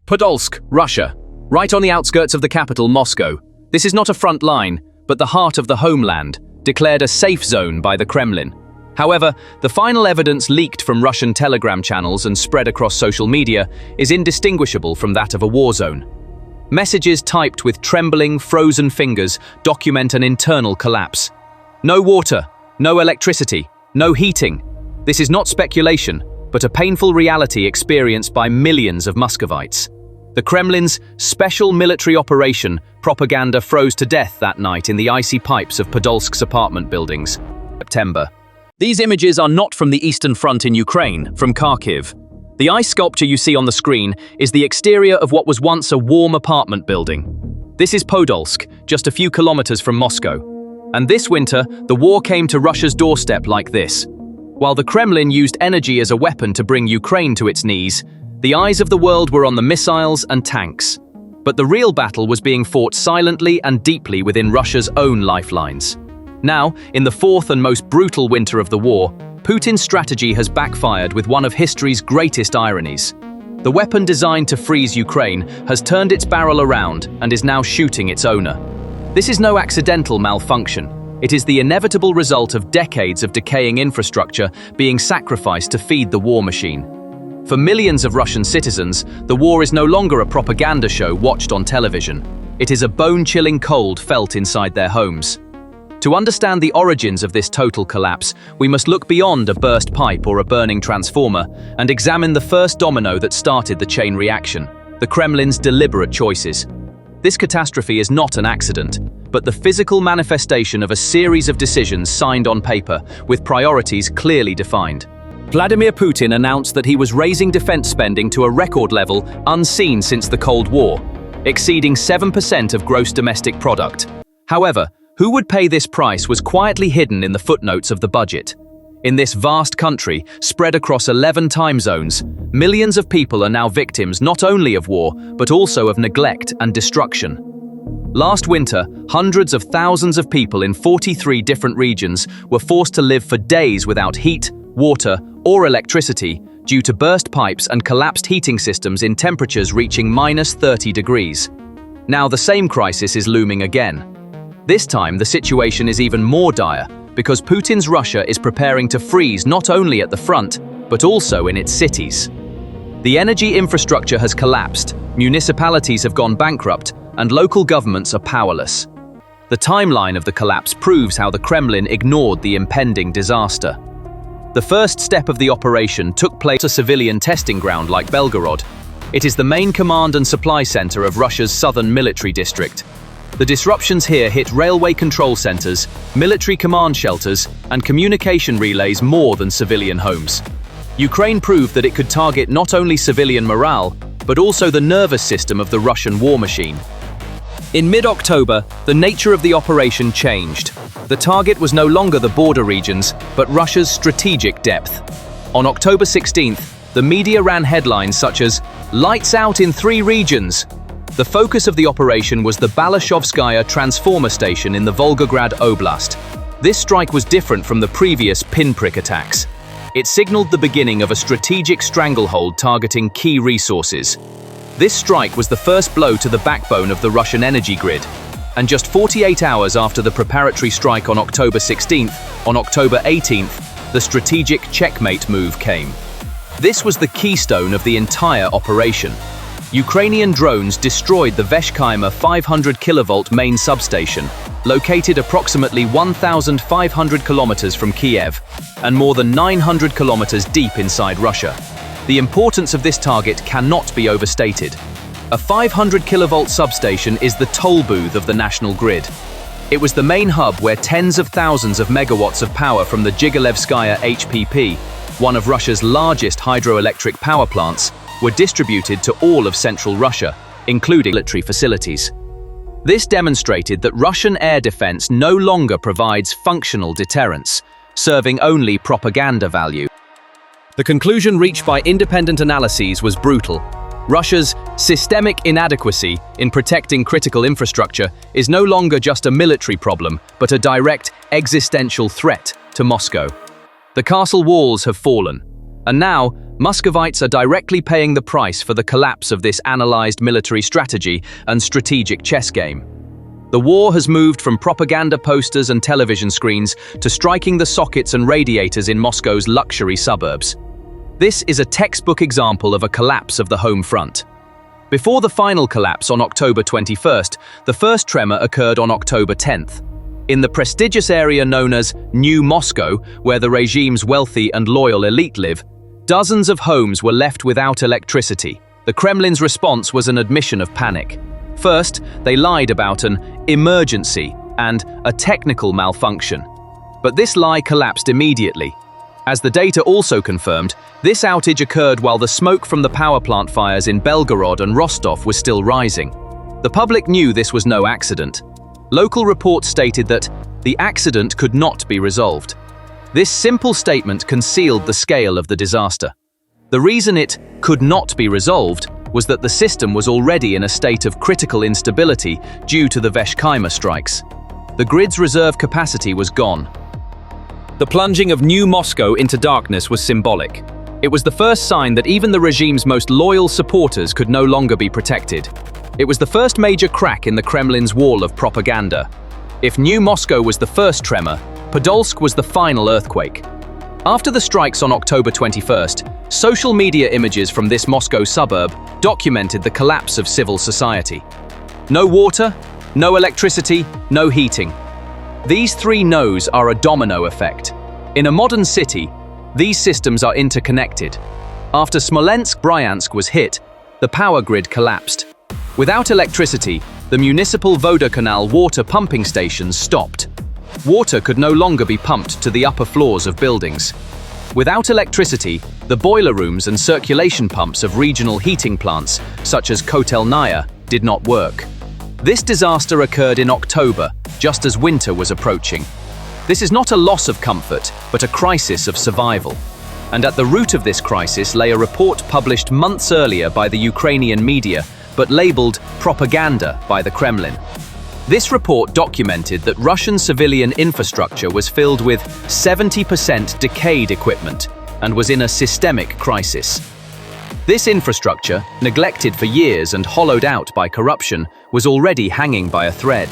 Podolsk, Russia, right on the outskirts of the capital, Moscow. This is not a front line, but the heart of the homeland, declared a safe zone by the Kremlin. However, the final evidence leaked from Russian telegram channels and spread across social media is indistinguishable from that of a war zone. Messages typed with trembling, frozen fingers document an internal collapse. No water, no electricity, no heating. This is not speculation, but a painful reality experienced by millions of Muscovites. The Kremlin's special military operation propaganda froze to death that night in the icy pipes of Podolsk's apartment buildings. September. These images are not from the Eastern Front in Ukraine, from Kharkiv. The ice sculpture you see on the screen is the exterior of what was once a warm apartment building. This is Podolsk, just a few kilometers from Moscow. And this winter, the war came to Russia's doorstep like this. While the Kremlin used energy as a weapon to bring Ukraine to its knees, the eyes of the world were on the missiles and tanks. But the real battle was being fought silently and deeply within Russia's own lifelines. Now, in the fourth and most brutal winter of the war, Putin's strategy has backfired with one of history's greatest ironies. The weapon designed to freeze Ukraine has turned its barrel around and is now shooting its owner. This is no accidental malfunction. It is the inevitable result of decades of decaying infrastructure being sacrificed to feed the war machine. For millions of Russian citizens, the war is no longer a propaganda show watched on television. It is a bone-chilling cold felt inside their homes. To understand the origins of this total collapse, we must look beyond a burst pipe or a burning transformer and examine the first domino that started the chain reaction, the Kremlin's deliberate choices. This catastrophe is not an accident, but the physical manifestation of a series of decisions signed on paper with priorities clearly defined. Vladimir Putin announced that he was raising defense spending to a record level unseen since the Cold War, exceeding 7% of gross domestic product. However, who would pay this price was quietly hidden in the footnotes of the budget. In this vast country, spread across 11 time zones, millions of people are now victims not only of war, but also of neglect and destruction. Last winter, hundreds of thousands of people in 43 different regions were forced to live for days without heat, water, or electricity due to burst pipes and collapsed heating systems in temperatures reaching -30 degrees. Now the same crisis is looming again. This time the situation is even more dire because Putin's Russia is preparing to freeze not only at the front, but also in its cities. The energy infrastructure has collapsed, municipalities have gone bankrupt, and local governments are powerless. The timeline of the collapse proves how the Kremlin ignored the impending disaster. The first step of the operation took place at a civilian testing ground like Belgorod. It is the main command and supply center of Russia's southern military district. The disruptions here hit railway control centers, military command shelters, and communication relays more than civilian homes. Ukraine proved that it could target not only civilian morale, but also the nervous system of the Russian war machine. In mid-October, the nature of the operation changed. The target was no longer the border regions, but Russia's strategic depth. On October 16th, the media ran headlines such as, "Lights out in 3 regions." The focus of the operation was the Balashov transformer station in the Volgograd Oblast. This strike was different from the previous pinprick attacks. It signaled the beginning of a strategic stranglehold targeting key resources. This strike was the first blow to the backbone of the Russian energy grid. And just 48 hours after the preparatory strike on October 16th, on October 18th, the strategic checkmate move came. This was the keystone of the entire operation. Ukrainian drones destroyed the Veshkaima 500 kilovolt main substation, located approximately 1,500 kilometers from Kiev and more than 900 kilometers deep inside Russia. The importance of this target cannot be overstated. A 500 kilovolt substation is the toll booth of the national grid. It was the main hub where tens of thousands of megawatts of power from the Zhigulevskaya HPP, one of Russia's largest hydroelectric power plants, were distributed to all of central Russia, including military facilities. This demonstrated that Russian air defense no longer provides functional deterrence, serving only propaganda value. The conclusion reached by independent analyses was brutal. Russia's systemic inadequacy in protecting critical infrastructure is no longer just a military problem, but a direct existential threat to Moscow. The castle walls have fallen, And now, Muscovites are directly paying the price for the collapse of this analyzed military strategy and strategic chess game. The war has moved from propaganda posters and television screens to striking the sockets and radiators in Moscow's luxury suburbs. This is a textbook example of a collapse of the home front. Before the final collapse on October 21st, the first tremor occurred on October 10th. In the prestigious area known as New Moscow, where the regime's wealthy and loyal elite live, dozens of homes were left without electricity. The Kremlin's response was an admission of panic. First, they lied about an emergency and a technical malfunction. But this lie collapsed immediately. As the data also confirmed, this outage occurred while the smoke from the power plant fires in Belgorod and Rostov was still rising. The public knew this was no accident. Local reports stated that the accident could not be resolved. This simple statement concealed the scale of the disaster. The reason it could not be resolved was that the system was already in a state of critical instability due to the Veshkaima strikes. The grid's reserve capacity was gone. The plunging of New Moscow into darkness was symbolic. It was the first sign that even the regime's most loyal supporters could no longer be protected. It was the first major crack in the Kremlin's wall of propaganda. If New Moscow was the first tremor, Podolsk was the final earthquake. After the strikes on October 21st, social media images from this Moscow suburb documented the collapse of civil society. No water, no electricity, no heating. These three no's are a domino effect. In a modern city, these systems are interconnected. After Smolensk and Bryansk was hit, the power grid collapsed. Without electricity, the municipal Volgograd water pumping stations stopped. Water could no longer be pumped to the upper floors of buildings. Without electricity, the boiler rooms and circulation pumps of regional heating plants, such as Kotelnaya, did not work. This disaster occurred in October, just as winter was approaching. This is not a loss of comfort, but a crisis of survival. And at the root of this crisis lay a report published months earlier by the Ukrainian media, but labeled propaganda by the Kremlin. This report documented that Russian civilian infrastructure was filled with 70% decayed equipment and was in a systemic crisis. This infrastructure, neglected for years and hollowed out by corruption, was already hanging by a thread.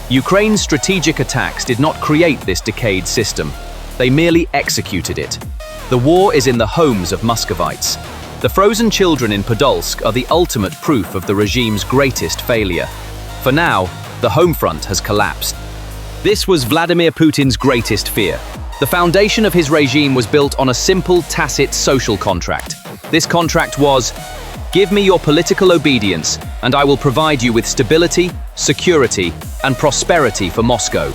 Ukraine's strategic attacks did not create this decayed system. They merely executed it. The war is in the homes of Muscovites. The frozen children in Podolsk are the ultimate proof of the regime's greatest failure. For now, the home front has collapsed. This was Vladimir Putin's greatest fear. The foundation of his regime was built on a simple, tacit social contract. This contract was, "Give me your political obedience, and I will provide you with stability, security, and prosperity for Moscow."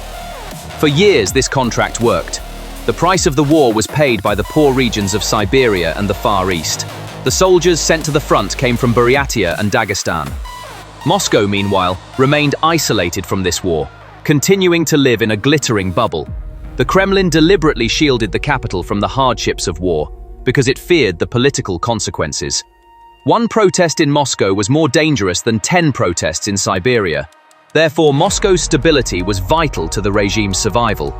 For years, this contract worked. The price of the war was paid by the poor regions of Siberia and the Far East. The soldiers sent to the front came from Buryatia and Dagestan. Moscow, meanwhile, remained isolated from this war, continuing to live in a glittering bubble. The Kremlin deliberately shielded the capital from the hardships of war because it feared the political consequences. One protest in Moscow was more dangerous than 10 protests in Siberia. Therefore, Moscow's stability was vital to the regime's survival.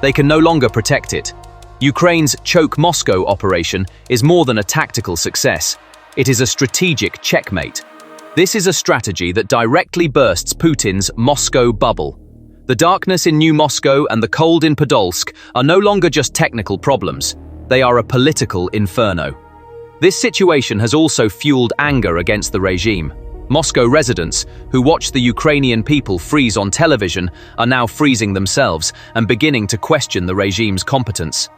They can no longer protect it. Ukraine's Choke Moscow operation is more than a tactical success. It is a strategic checkmate. This is a strategy that directly bursts Putin's Moscow bubble. The darkness in New Moscow and the cold in Podolsk are no longer just technical problems. They are a political inferno. This situation has also fueled anger against the regime. Moscow residents, who watch the Ukrainian people freeze on television, are now freezing themselves and beginning to question the regime's competence.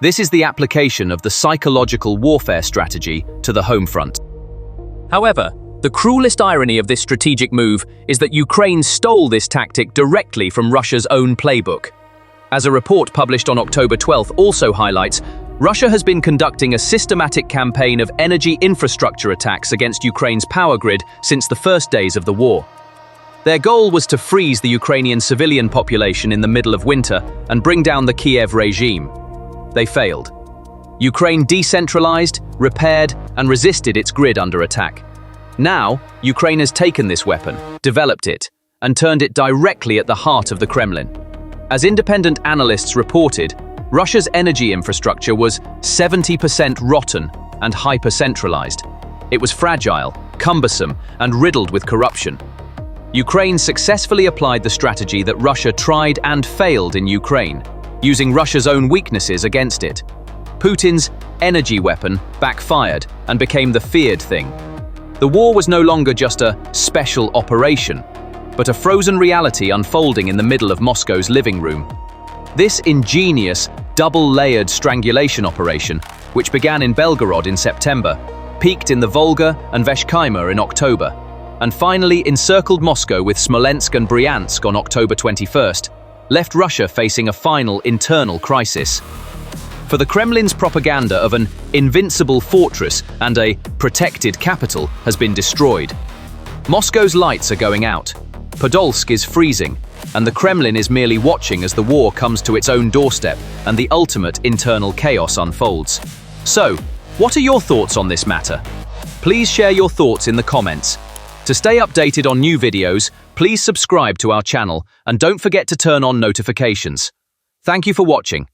This is the application of the psychological warfare strategy to the home front. However, the cruelest irony of this strategic move is that Ukraine stole this tactic directly from Russia's own playbook. As a report published on October 12th also highlights, Russia has been conducting a systematic campaign of energy infrastructure attacks against Ukraine's power grid since the first days of the war. Their goal was to freeze the Ukrainian civilian population in the middle of winter and bring down the Kiev regime. They failed. Ukraine decentralized, repaired, and resisted its grid under attack. Now, Ukraine has taken this weapon, developed it, and turned it directly at the heart of the Kremlin. As independent analysts reported, Russia's energy infrastructure was 70% rotten and hyper-centralized. It was fragile, cumbersome, and riddled with corruption. Ukraine successfully applied the strategy that Russia tried and failed in Ukraine, using Russia's own weaknesses against it. Putin's energy weapon backfired and became the feared thing. The war was no longer just a special operation, but a frozen reality unfolding in the middle of Moscow's living room. This ingenious, double-layered strangulation operation, which began in Belgorod in September, peaked in the Volga and Veshkaima in October, and finally encircled Moscow with Smolensk and Bryansk on October 21st, left Russia facing a final internal crisis. For the Kremlin's propaganda of an invincible fortress and a protected capital has been destroyed. Moscow's lights are going out, Podolsk is freezing, and the Kremlin is merely watching as the war comes to its own doorstep and the ultimate internal chaos unfolds. So, what are your thoughts on this matter? Please share your thoughts in the comments. To stay updated on new videos, please subscribe to our channel and don't forget to turn on notifications. Thank you for watching.